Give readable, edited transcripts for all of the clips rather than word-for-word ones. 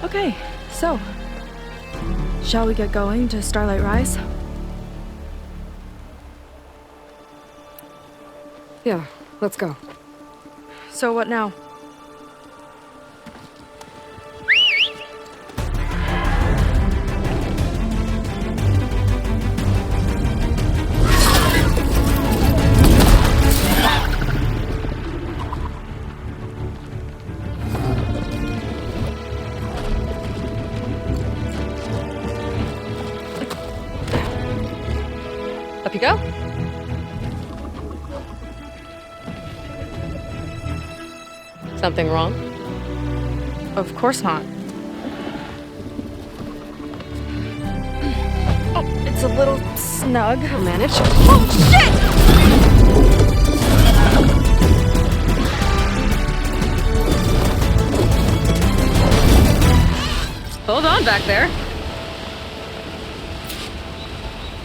Okay, so, shall we get going to Starlight Rise? Yeah, let's go. So what now? Up you go. Something wrong? Of course not. Oh, it's a little snug. I'll manage. Oh, shit! Hold on back there.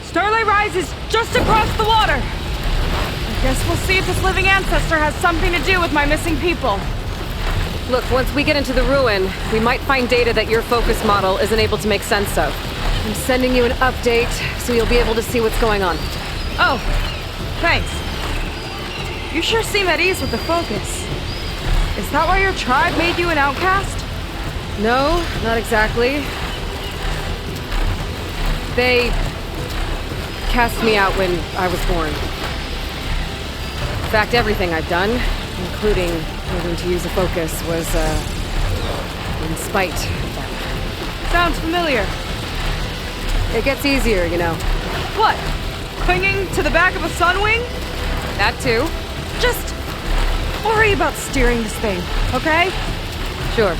Starlight Rise is just across the water. I guess we'll see if this living ancestor has something to do with my missing people. Look, once we get into the ruin, we might find data that your focus model isn't able to make sense of. I'm sending you an update, so you'll be able to see what's going on. Oh, thanks. You sure seem at ease with the focus. Is that why your tribe made you an outcast? No, not exactly. They cast me out when I was born. In fact, everything I've done, including moving to use a focus, was, in spite of them. Sounds familiar. It gets easier, you know. What? Clinging to the back of a sunwing? That too. Just worry about steering this thing, okay? Sure.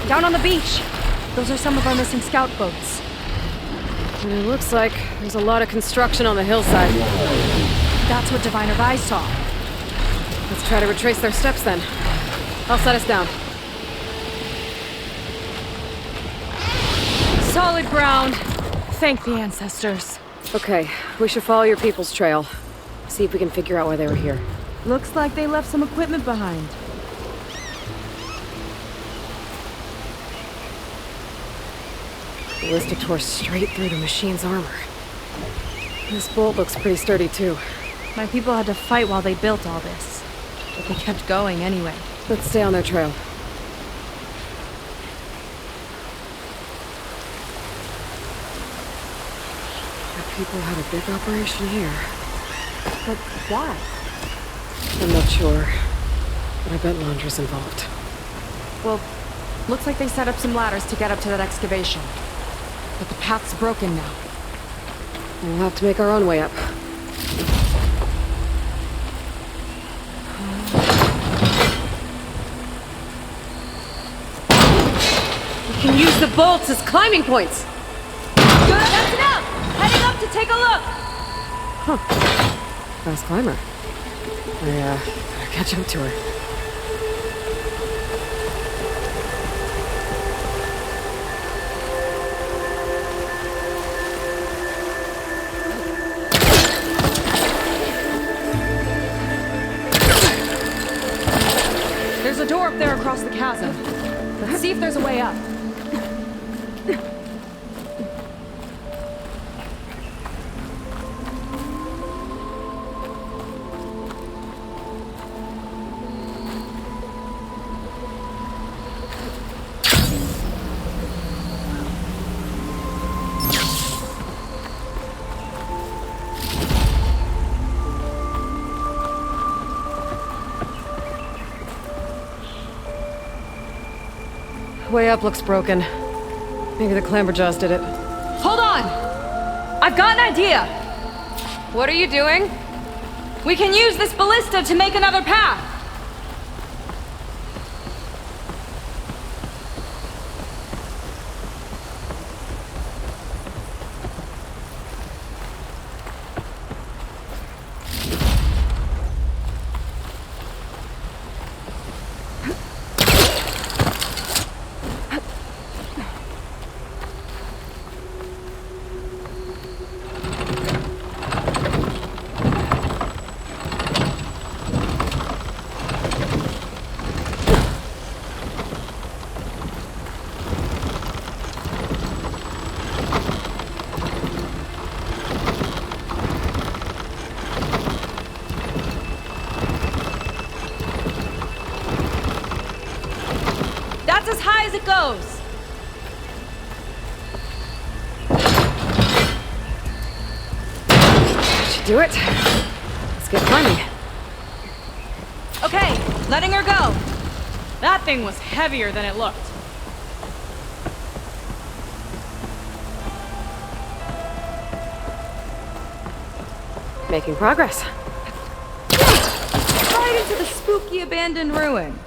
Down on the beach. Those are some of our missing scout boats. And it looks like there's a lot of construction on the hillside. That's what Diviner Rise saw. Let's try to retrace their steps then. I'll set us down. Solid ground. Thank the ancestors. Okay, we should follow your people's trail. See if we can figure out why they were here. Looks like they left some equipment behind. Ballista tore straight through the machine's armor. This bolt looks pretty sturdy too. My people had to fight while they built all this. But they kept going anyway. Let's stay on their trail. Our people had a big operation here. But why? I'm not sure, but I bet Londra's involved. Well, looks like they set up some ladders to get up to that excavation. But the path's broken now. We'll have to make our own way up. We can use the bolts as climbing points! Good, that's enough! Heading up to take a look! Huh. Fast climber. I, better catch up to her. There's a door up there across the chasm. Let's see if there's a way up. Way up looks broken. Maybe the clamberjaws did it. Hold on! I've got an idea! What are you doing? We can use this ballista to make another path! as high as it goes. That should do it. Let's get climbing. Okay, letting her go. That thing was heavier than it looked. Making progress. Right into the spooky abandoned ruin.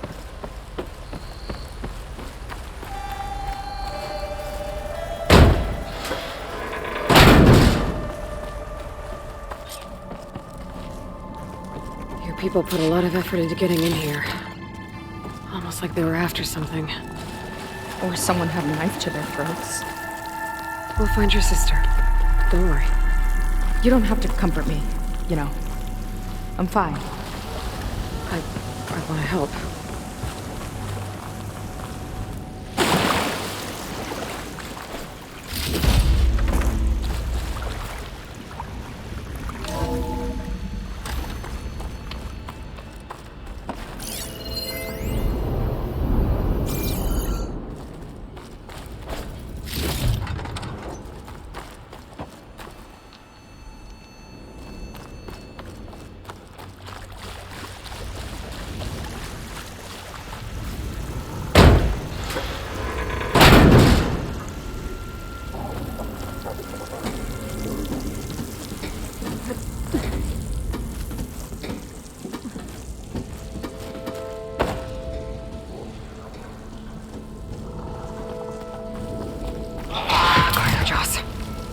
Your people put a lot of effort into getting in here. Almost like they were after something. Or someone had a knife to their throats. We'll find your sister. Don't worry. You don't have to comfort me, you know. I'm fine. I want to help.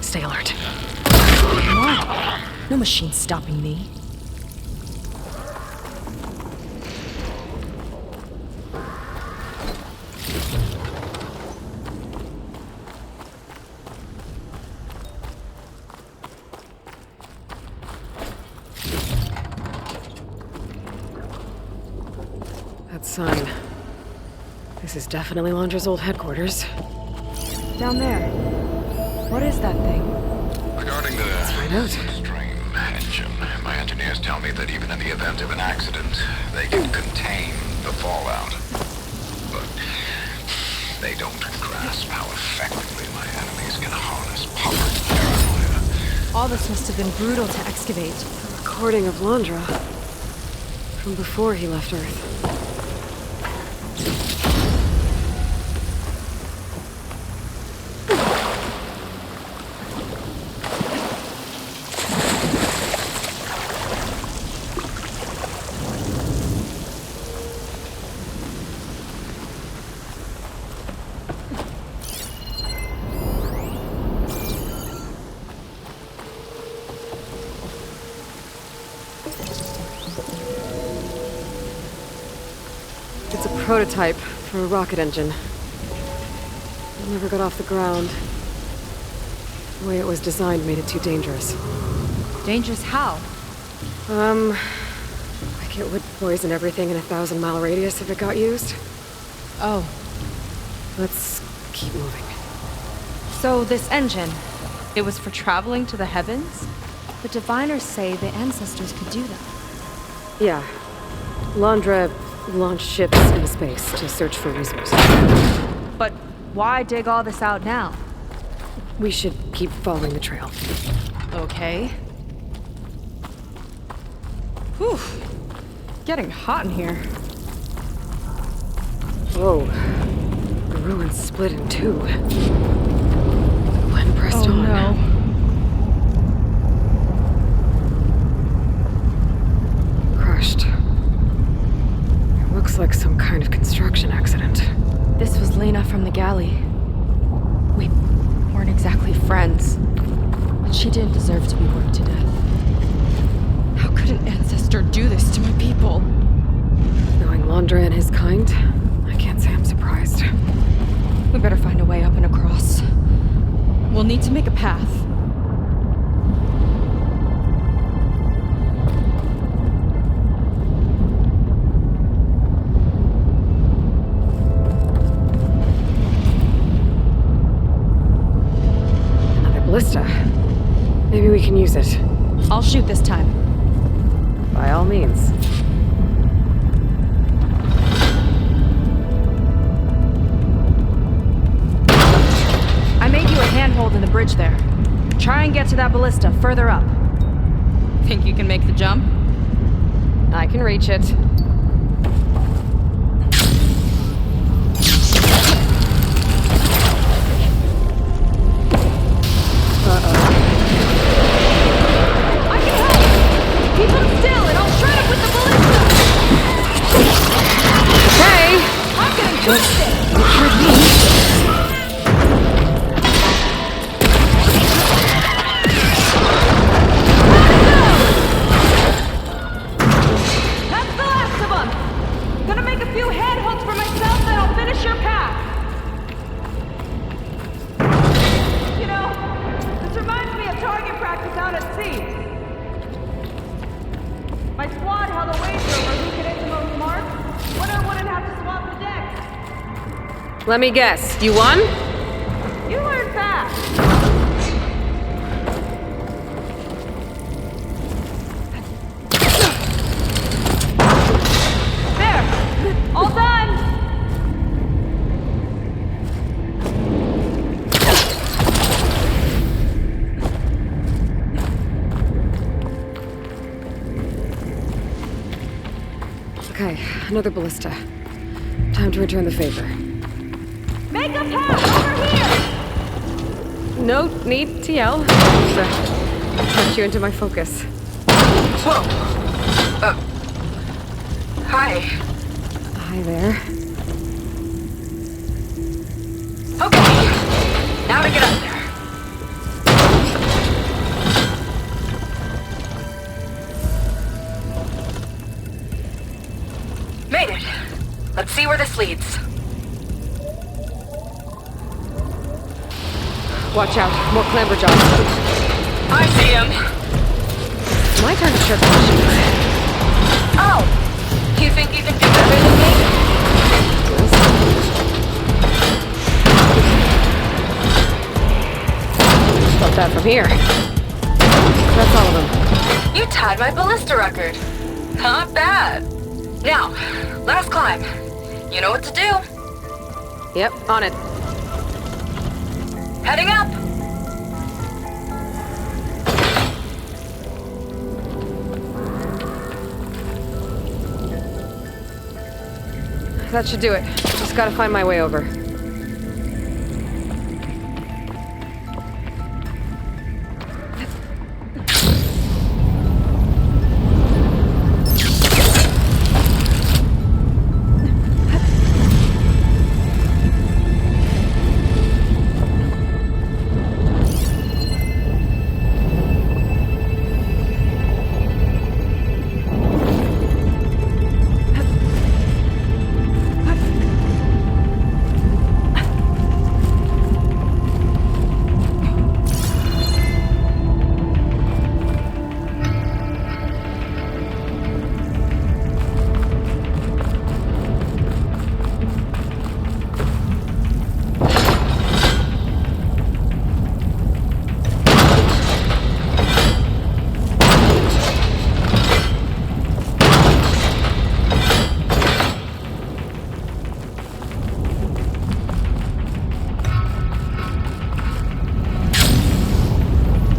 Stay alert. What? No machine stopping me. That sign. This is definitely Londra's old headquarters. Down there. What is that thing? Regarding the find out. stream engine, my engineers tell me that even in the event of an accident, they can contain the fallout. But they don't grasp how effectively my enemies can harness poverty paranoia. All this must have been brutal to excavate. A recording of Londra. From before he left Earth. It's a prototype for a rocket engine. It never got off the ground. The way it was designed made it too dangerous. Dangerous how? Like it would poison everything in a 1,000-mile radius if it got used. Oh. Let's keep moving. So this engine, it was for traveling to the heavens? The diviners say the ancestors could do that. Yeah. Londra launched ships into space to search for resources. But why dig all this out now? We should keep following the trail. Okay. Whew. Getting hot in here. Whoa. The ruins split in two. Quen pressed on. No. Crushed. It looks like some kind of construction accident. This was Lena from the galley. We weren't exactly friends, but she didn't deserve to be worked to death. How could an ancestor do this to my people? Knowing Londra and his kind, I can't say I'm surprised. We better find a way up and across. We'll need to make a path. Another Ballista. Maybe we can use it. I'll shoot this time. By all means. and get to that ballista further up. Think you can make the jump? I can reach it. I can help! Keep him still and I'll shred him with the ballista! Okay! I'm getting twisted! That's the last of them! Gonna make a few head hooks for myself, then I'll finish your path! You know, this reminds me of target practice out at sea. My squad held a wager over who could hit the most marks. Winner wouldn't have to swap the decks. Let me guess, you won? You learn fast. There! All done! Okay, another ballista. Time to return the favor. Make a path over here! No need to yell. Touch you into my focus. Whoa! Hi. Hi there. Okay. Now to get up there. Made it. Let's see where this leads. Watch out, more clamberjaws. I see him. My turn to trip the machine. Oh! You think you can do better than me? Stop that from here. That's all of them. You tied my ballista record. Not bad. Now, last climb. You know what to do. Yep, on it. Heading up. That should do it. Just gotta find my way over.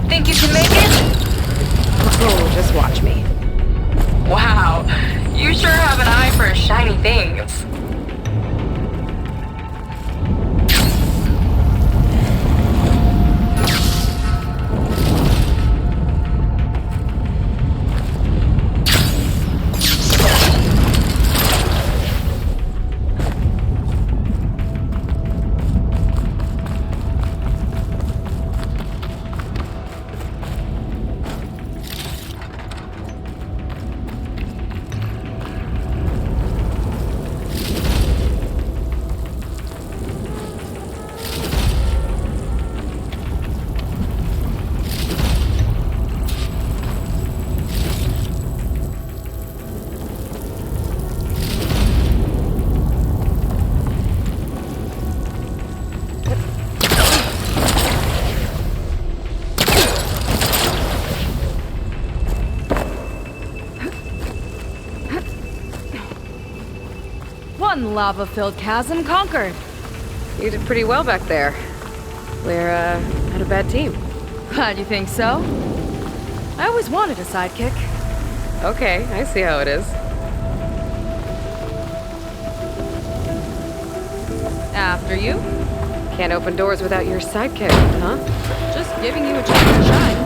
Think you can make it? Oh, just watch me. Wow. You sure have an eye for shiny things. One lava-filled chasm conquered. You did pretty well back there. We're, had a bad team. Glad you think so. I always wanted a sidekick. Okay, I see how it is. After you. Can't open doors without your sidekick, huh? Just giving you a chance to shine.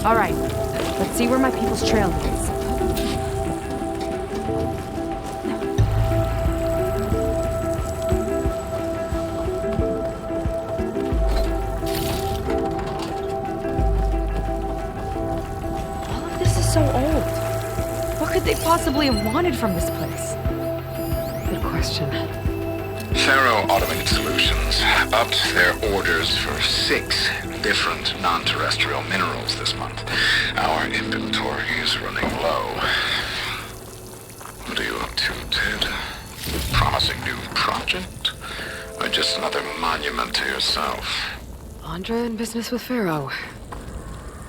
All right, let's see where my people's trail is. All of this is so old. What could they possibly have wanted from this place? Good question. Pharaoh Automated Solutions upped their orders for 6 different non-terrestrial minerals this month. Our inventory is running low. What are you up to, Ted? Promising new project? Or just another monument to yourself? Londra in business with Pharaoh.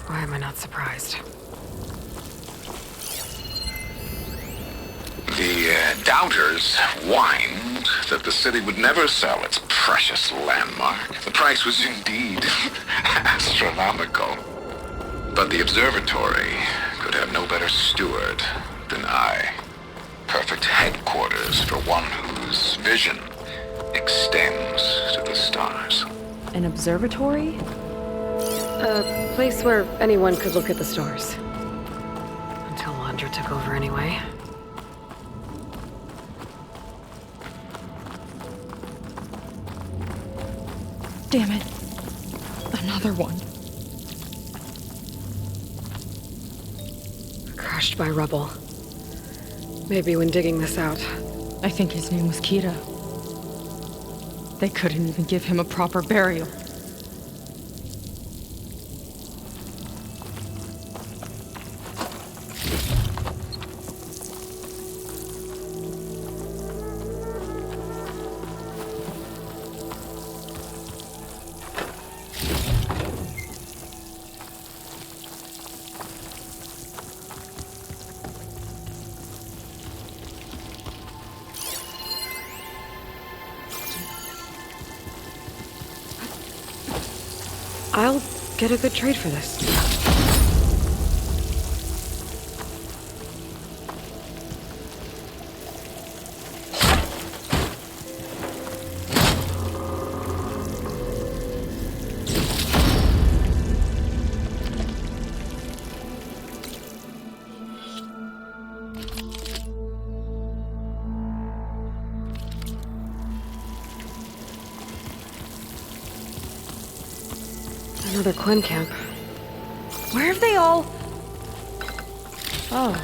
Why am I not surprised? The doubters whined that the city would never sell its precious landmark. The price was indeed astronomical. But the observatory could have no better steward than I. Perfect headquarters for one whose vision extends to the stars. An observatory? A place where anyone could look at the stars. Until Londra took over anyway. Damn it. Another one. Crushed by rubble. Maybe when digging this out. I think his name was Kira. They couldn't even give him a proper burial. I'll get a good trade for this. Another Quen camp. Where have they all... Oh.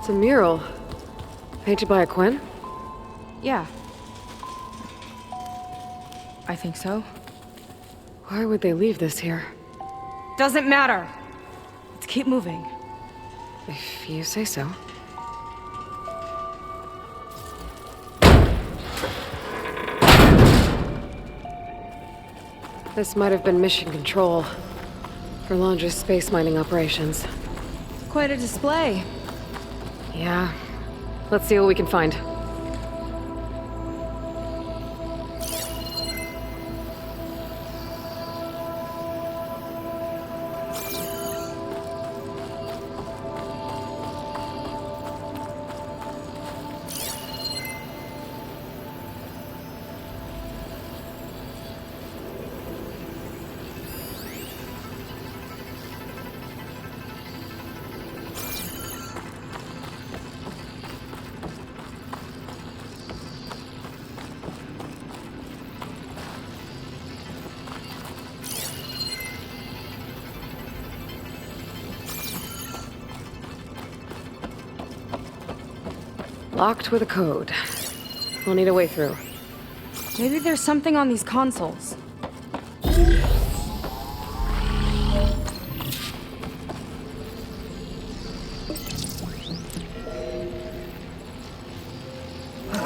It's a mural. Painted by a Quen? Yeah. I think so. Why would they leave this here? Doesn't matter. Let's keep moving. If you say so. This might have been mission control for Londra's space mining operations. Quite a display. Yeah. Let's see what we can find. Locked with a code. We'll need a way through. Maybe there's something on these consoles.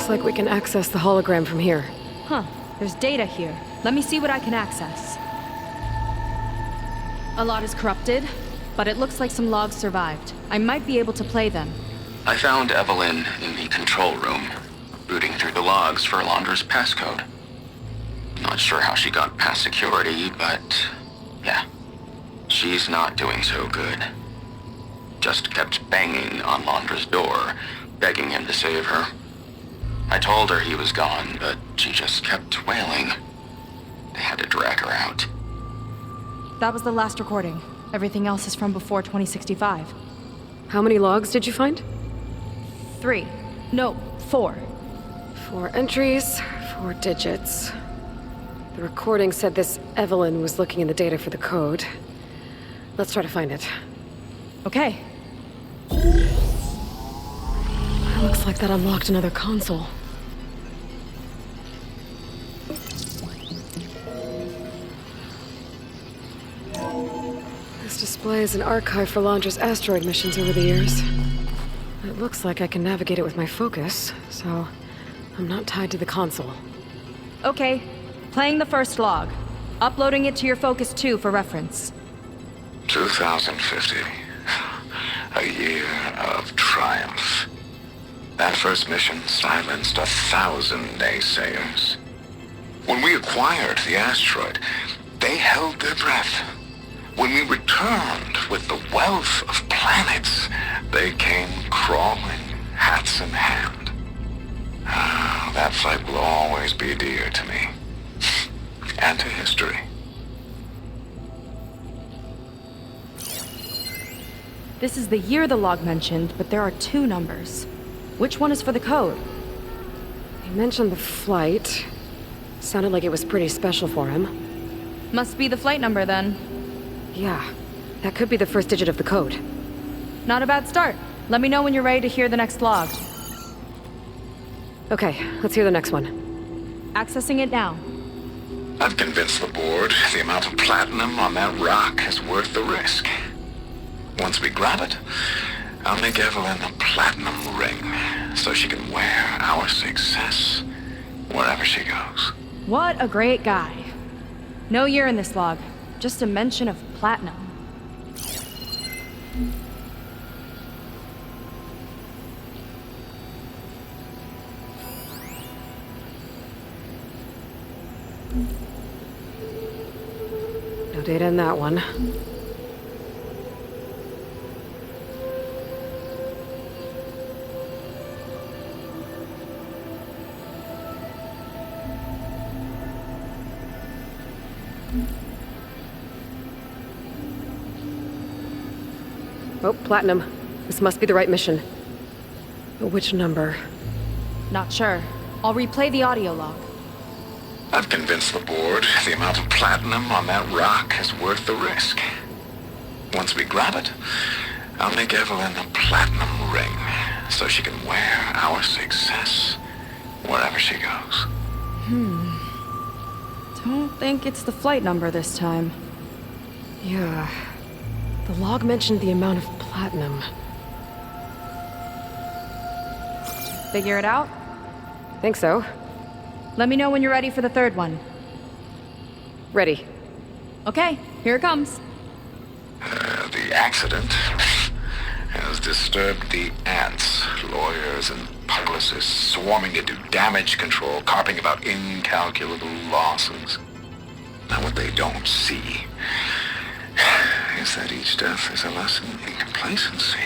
Looks like we can access the hologram from here. Huh. There's data here. Let me see what I can access. A lot is corrupted, but it looks like some logs survived. I might be able to play them. I found Evelyn in the control room, rooting through the logs for Londra's passcode. Not sure how she got past security, but yeah, she's not doing so good. Just kept banging on Londra's door, begging him to save her. I told her he was gone, but she just kept wailing. They had to drag her out. That was the last recording. Everything else is from before 2065. How many logs did you find? 3. No, 4. 4 entries, 4 digits. The recording said this Evelyn was looking in the data for the code. Let's try to find it. Okay. Looks like that unlocked another console. This displays an archive for Londra's asteroid missions over the years. It looks like I can navigate it with my focus, so I'm not tied to the console. Okay. Playing the first log. Uploading it to your Focus 2 for reference. 2050. A year of triumph. That first mission silenced 1,000 naysayers. When we acquired the asteroid, they held their breath. When we returned with the wealth of planets, they came crawling, hats in hand. That fight will always be dear to me. And to history. This is the year the log mentioned, but there are 2 numbers. Which one is for the code? He mentioned the flight. Sounded like it was pretty special for him. Must be the flight number then. Yeah, that could be the first digit of the code. Not a bad start. Let me know when you're ready to hear the next log. Okay, let's hear the next one. Accessing it now. I've convinced the board the amount of platinum on that rock is worth the risk. Once we grab it, I'll make Evelyn a platinum ring so she can wear our success wherever she goes. What a great guy. No year in this log, just a mention of platinum. No data in that one. Oh, platinum. This must be the right mission. But which number? Not sure. I'll replay the audio log. I've convinced the board the amount of platinum on that rock is worth the risk. Once we grab it, I'll make Evelyn a platinum ring so she can wear our success wherever she goes. Don't think it's the flight number this time. Yeah. The log mentioned the amount of platinum. Figure it out? Think so. Let me know when you're ready for the third one. Ready. Okay, here it comes. The accident has disturbed the ants, lawyers and publicists swarming to do damage control, carping about incalculable losses. Now what they don't see is that each death is a lesson in complacency,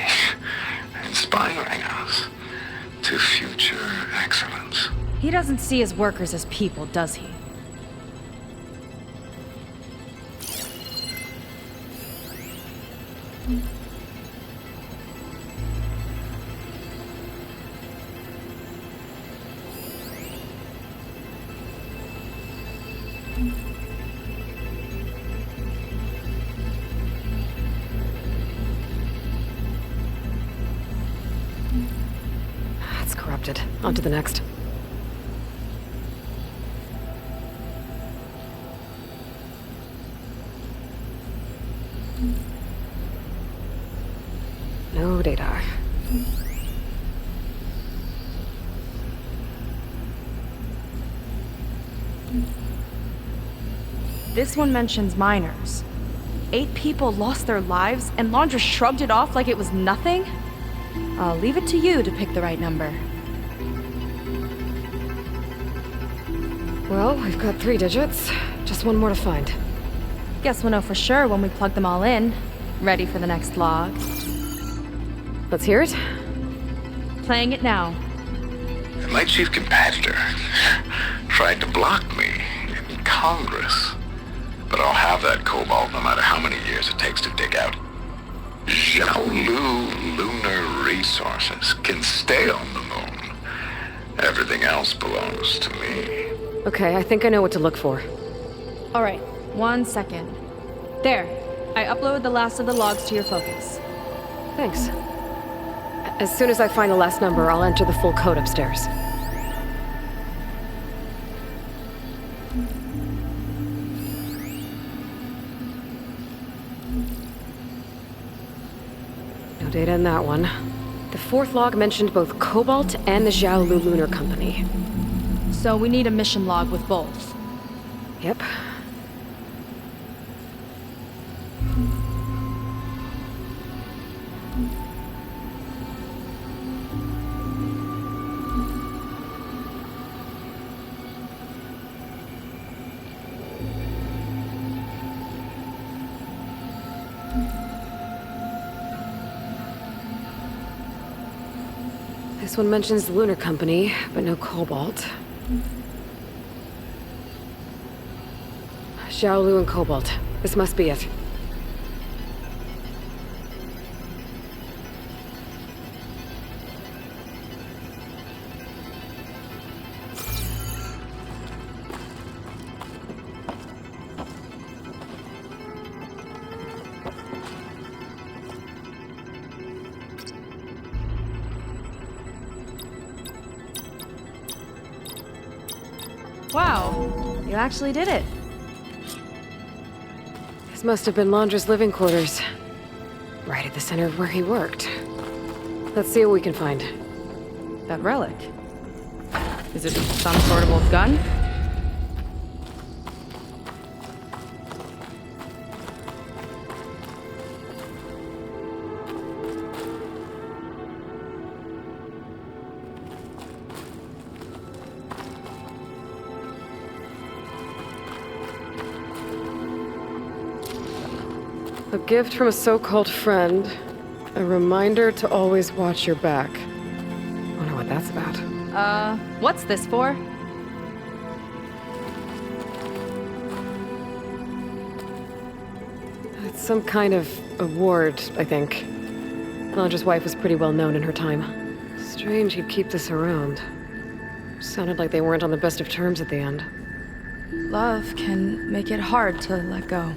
inspiring us to future excellence. He doesn't see his workers as people, does he? That's corrupted. On to the next. No data. This one mentions miners. 8 people lost their lives, and Londra shrugged it off like it was nothing? I'll leave it to you to pick the right number. Well, we've got 3 digits. Just one more to find. Guess we'll know for sure when we plug them all in. Ready for the next log. Let's hear it. Playing it now. My chief competitor tried to block me in Congress. But I'll have that cobalt no matter how many years it takes to dig out. Xiaolu lunar resources can stay on the moon. Everything else belongs to me. Okay, I think I know what to look for. All right, 1 second. There, I uploaded the last of the logs to your focus. Thanks. As soon as I find the last number, I'll enter the full code upstairs. No data in that one. The 4th log mentioned both Cobalt and the Xiaolu Lunar Company. So we need a mission log with both. Yep. This one mentions the Lunar Company, but no Cobalt. Xiaolu and Cobalt. This must be it. Wow, you actually did it. This must have been Londra's living quarters. Right at the center of where he worked. Let's see what we can find. That relic. Is it some sort of old gun? A gift from a so-called friend. A reminder to always watch your back. Wonder what that's about. What's this for? It's some kind of award, I think. Londra's wife was pretty well known in her time. Strange he'd keep this around. Sounded like they weren't on the best of terms at the end. Love can make it hard to let go.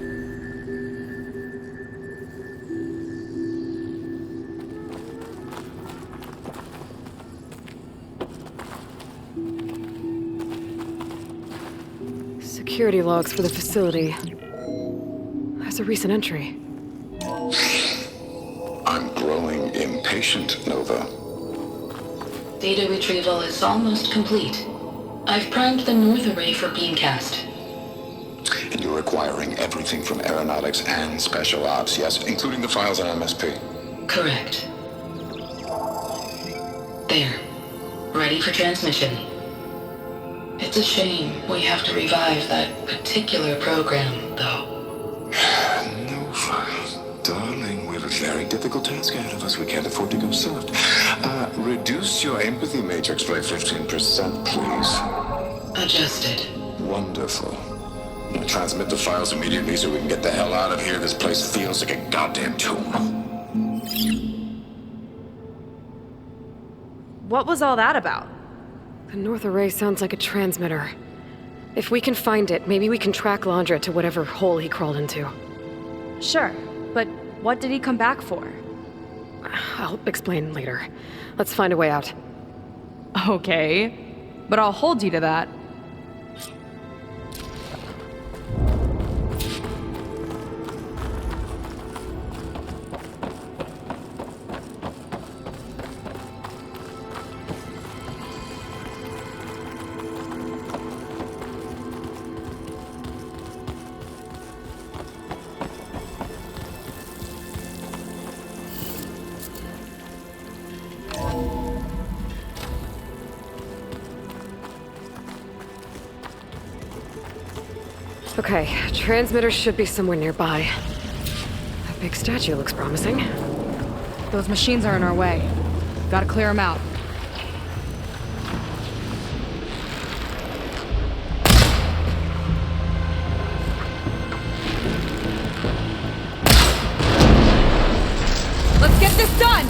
Security logs for the facility. There's a recent entry. I'm growing impatient, Nova. Data retrieval is almost complete. I've primed the north array for beamcast. And you're acquiring everything from aeronautics and special ops, yes, including the files on MSP. Correct. There. Ready for transmission. It's a shame we have to revive that particular program, though. Nova, darling, we have a very difficult task ahead of us. We can't afford to go soft. Reduce your empathy matrix by 15%, please. Adjusted. Wonderful. Now transmit the files immediately so we can get the hell out of here. This place feels like a goddamn tomb. What was all that about? The north array sounds like a transmitter. If we can find it, maybe we can track Londra to whatever hole he crawled into. Sure, but what did he come back for? I'll explain later. Let's find a way out. Okay, but I'll hold you to that. Okay, transmitter should be somewhere nearby. That big statue looks promising. Those machines are in our way. Gotta clear them out. Let's get this done!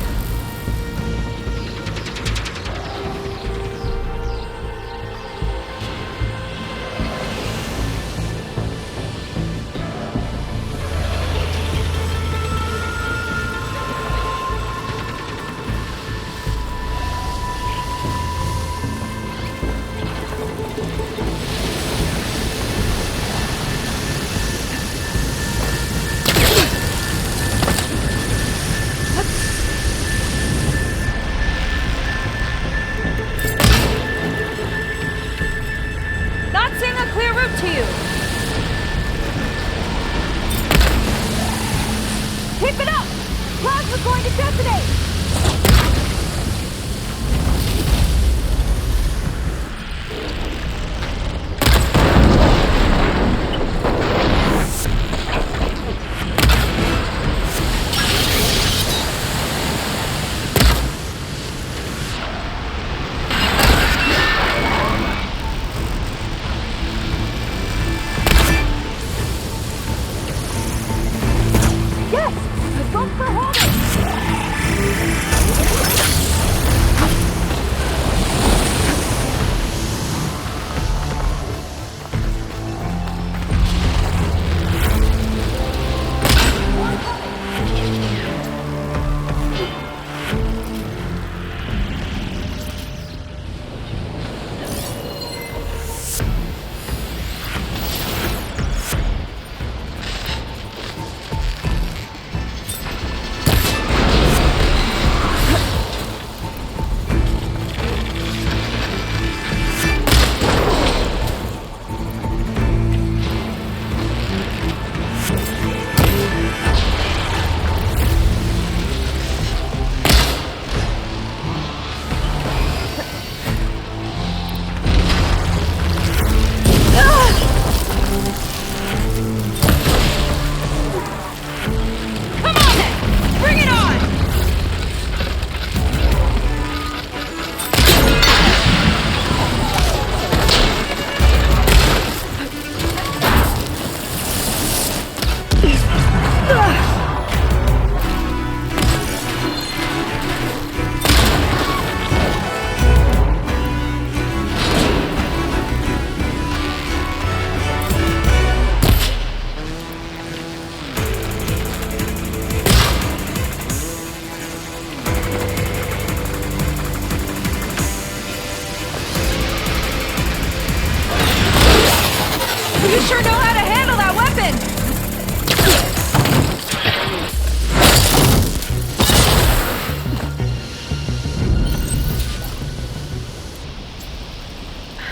You sure know how to handle that weapon!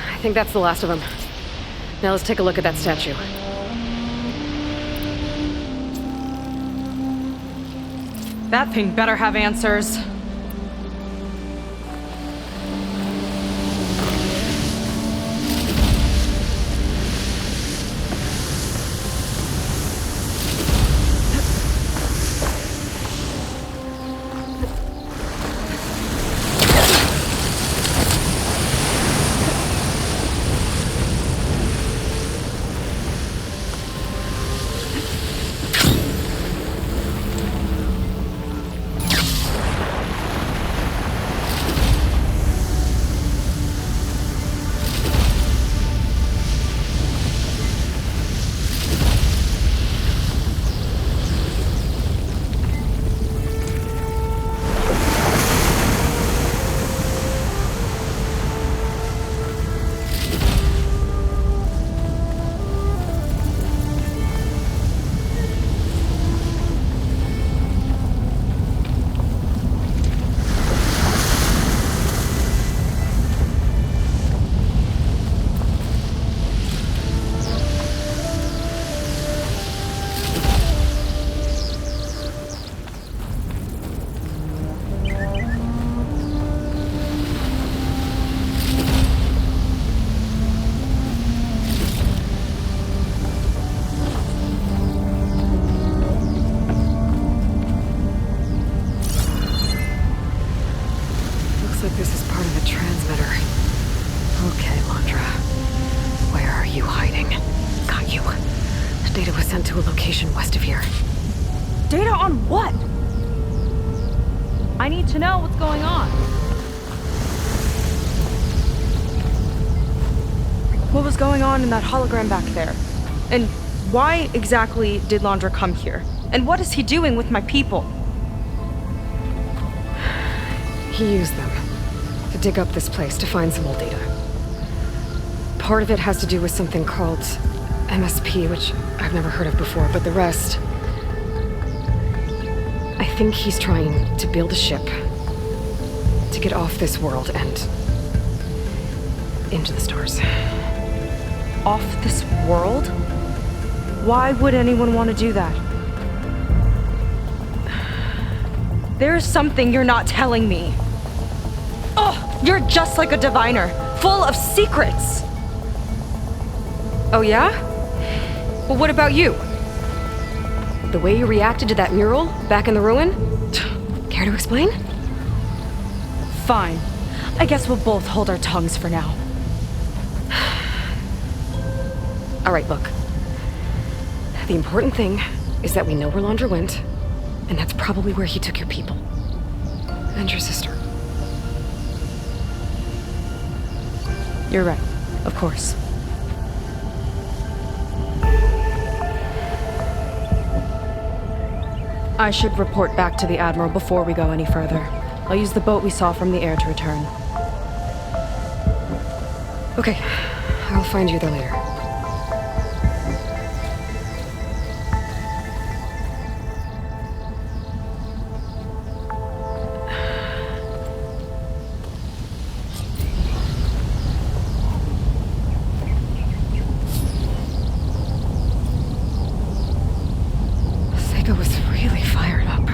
I think that's the last of them. Now let's take a look at that statue. That thing better have answers. Data on what? I need to know what's going on. What was going on in that hologram back there? And why exactly did Londra come here? And what is he doing with my people? He used them to dig up this place to find some old data. Part of it has to do with something called MSP, which I've never heard of before, but the rest... I think he's trying to build a ship to get off this world and into the stars. Off this world? Why would anyone want to do that? There's something you're not telling me. Oh, you're just like a diviner, full of secrets. Oh yeah? Well, what about you? The way you reacted to that mural back in the ruin? Care to explain? Fine. I guess we'll both hold our tongues for now. All right, look. The important thing is that we know where Londra went, and that's probably where he took your people. And your sister. You're right, of course. I should report back to the Admiral before we go any further. I'll use the boat we saw from the air to return. Okay, I'll find you there later. Seyka was really fired up.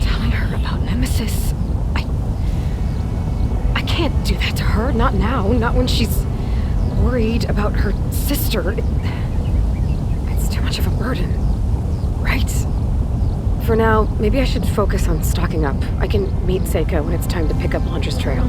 Telling her about Nemesis. I can't do that to her. Not now. Not when she's worried about her sister. It's too much of a burden. Right? For now, maybe I should focus on stocking up. I can meet Seyka when it's time to pick up Londra's trail.